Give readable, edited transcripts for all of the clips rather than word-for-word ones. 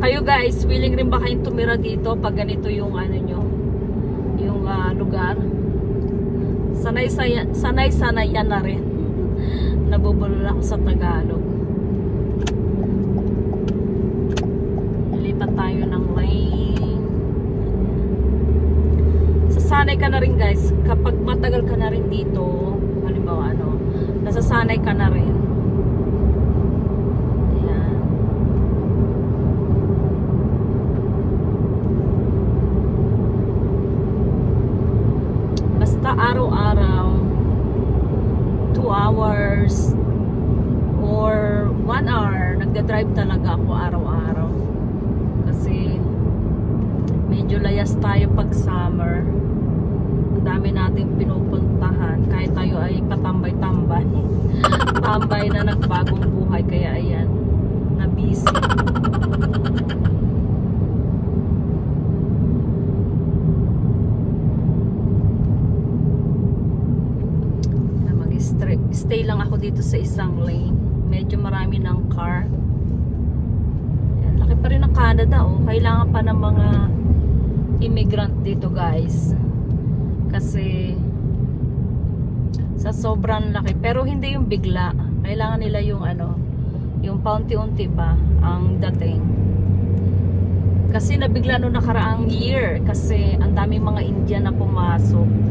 Kayo guys, willing rin ba kayong tumira dito pag ganito yung ano nyo, yung lugar? Sanay yan na rin. Nabubulol ako sa Tagalog. Lilipat tayo ng lane. Sasanay ka na rin guys, kapag matagal ka na rin dito, halimbawa nasasanay ka na rin. Araw-araw 2 hours or 1 hour nagda-drive talaga ako araw-araw kasi medyo layas tayo pag summer. Ang dami nating pinupuntahan kahit tayo ay patambay-tambay tambay na nagbagong buhay, kaya ayan, na busy. Stay lang ako dito sa isang lane. Medyo marami ng car. Ayan, laki pa rin ng Canada, oh. Kailangan pa ng mga immigrant dito guys, kasi sa sobrang laki. Pero hindi yung bigla. Kailangan nila yung yung paunti-unti ba ang dating. Kasi nabigla no nakaraang year kasi ang daming mga Indian na pumasok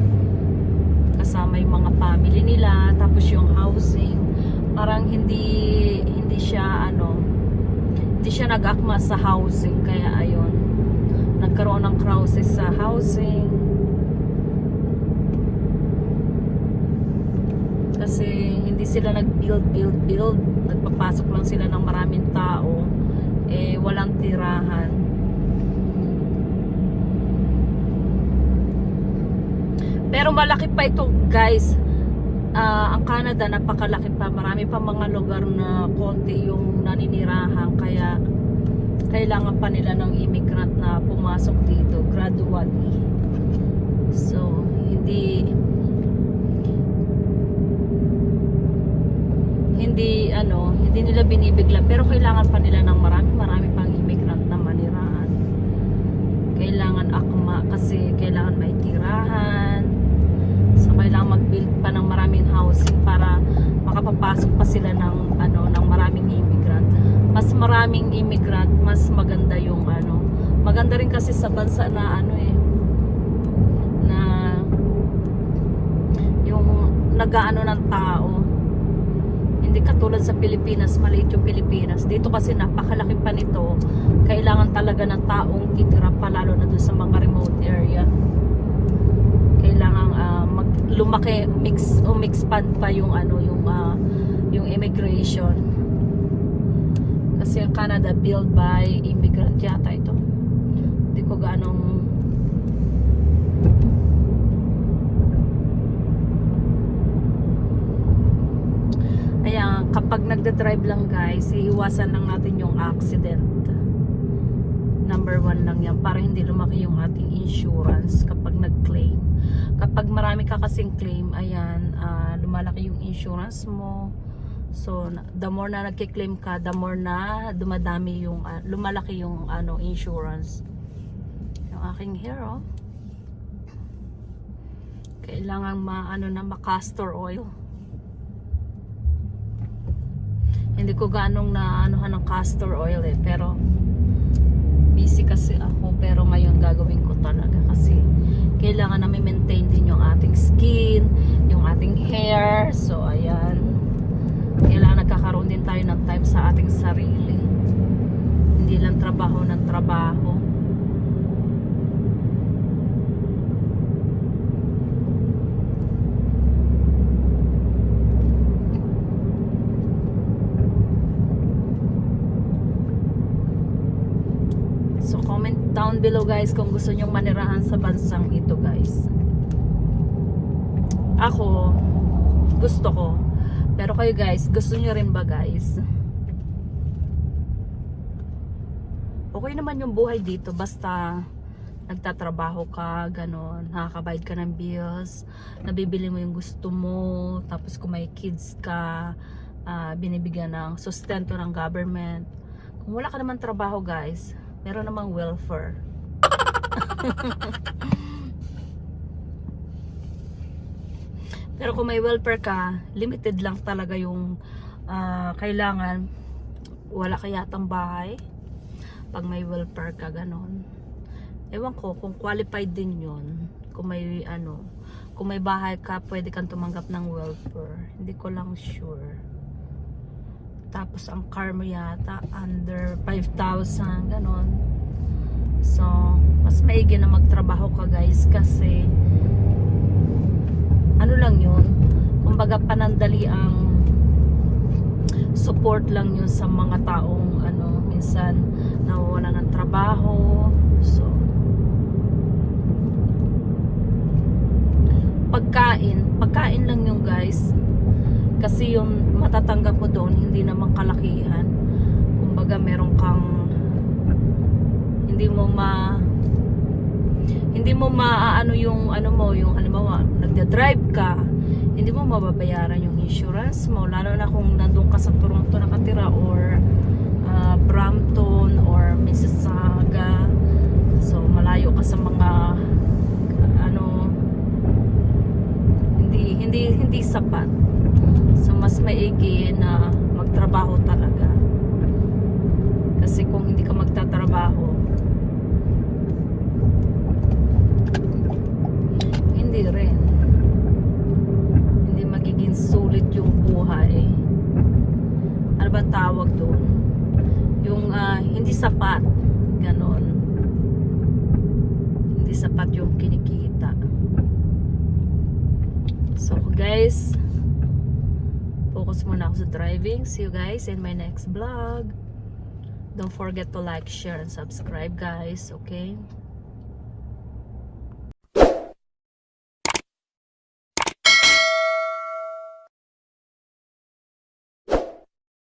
kasama yung mga family nila, tapos yung housing parang hindi siya nag-akma sa housing, kaya ayun, nagkaroon ng crisis sa housing kasi hindi sila nag-build, nagpapasok lang sila ng maraming tao, walang tirahan. Pero malaki pa ito guys. Ang Canada napakalaki pa. Marami pa mga lugar na konti yung naninirahan, kaya kailangan pa nila ng immigrant na pumasok dito gradually. So hindi nila binibigla, pero kailangan pa nila ng marami pang immigrant na manirahan. Kailangan akma kasi kailangan may tirahan. So kailangan mag-build pa ng maraming housing para makapapasok pa sila ng maraming immigrant. Mas maraming immigrant, mas maganda yung maganda rin kasi sa bansa na na yung nag-aano ng tao. Hindi katulad sa Pilipinas, maliit yung Pilipinas. Dito kasi napakalaki pa nito. Kailangan talaga ng taong titira pa, lalo na doon sa mga remote area. Kailangan lumaki, expand pa yung yung immigration. Kasi ang Canada built by immigrant yata ito. Hindi ko ganong ayan, kapag nagda-drive lang guys, iiwasan lang natin yung accident. Number 1 lang yan, para hindi lumaki yung ating insurance kapag nag-claim. Kapag marami ka kasing claim, ayan, lumalaki yung insurance mo. So the more na nagki-claim ka, the more na dumadami yung lumalaki yung insurance. Yung aking hair, oh, kailangan ma-castor oil. Hindi ko ganong ng castor oil pero busy kasi ako, pero ngayon gagawin ko talaga kasi kailangan namin maintain din yung ating skin, yung ating hair. So ayan, kailangan nagkakaroon din tayo ng time sa ating sarili, hindi lang trabaho ng trabaho. So comment down below guys kung gusto nyong manirahan sa bansang ito guys. Ako, gusto ko. Pero kayo guys, gusto nyo rin ba guys? Okay naman yung buhay dito basta nagtatrabaho ka, ganon, nakakabayad ka ng bills, nabibili mo yung gusto mo, tapos kung may kids ka, binibigyan ng sustento ng government. Kung wala ka naman trabaho guys, Meron namang welfare. Pero kung may welfare ka, limited lang talaga yung kailangan. Wala ka yatang bahay pag may welfare ka, ganon. Ewan ko kung qualified din yun. Kung may kung may bahay ka, pwede kang tumanggap ng welfare. Hindi ko lang sure. Tapos ang car mo yata under 5,000, ganon. So mas maigi na magtrabaho ka, guys, kasi ano lang yun, kumbaga panandali ang support lang yun sa mga taong minsan nawawala ng trabaho. So pagkain lang yung, guys, kasi yung matatanggap mo doon hindi naman kalakihan. Kumbaga meron kang hindi mo maaano yung yung halimbawa nagda-drive ka, hindi mo mababayaran yung insurance mo, lalo na kung nandun ka sa Toronto nakatira or Brampton or Mississauga. So malayo ka sa mga hindi sapat. So mas maigi na magtrabaho talaga, kasi kung hindi ka magtatrabaho, hindi magiging sulit yung buhay. Ano ba tawag doon? Yung hindi sapat, ganon. Hindi sapat yung kinikita. So guys, focus muna ako sa driving. See you guys in my next vlog. Don't forget to like, share, and subscribe, guys. Okay?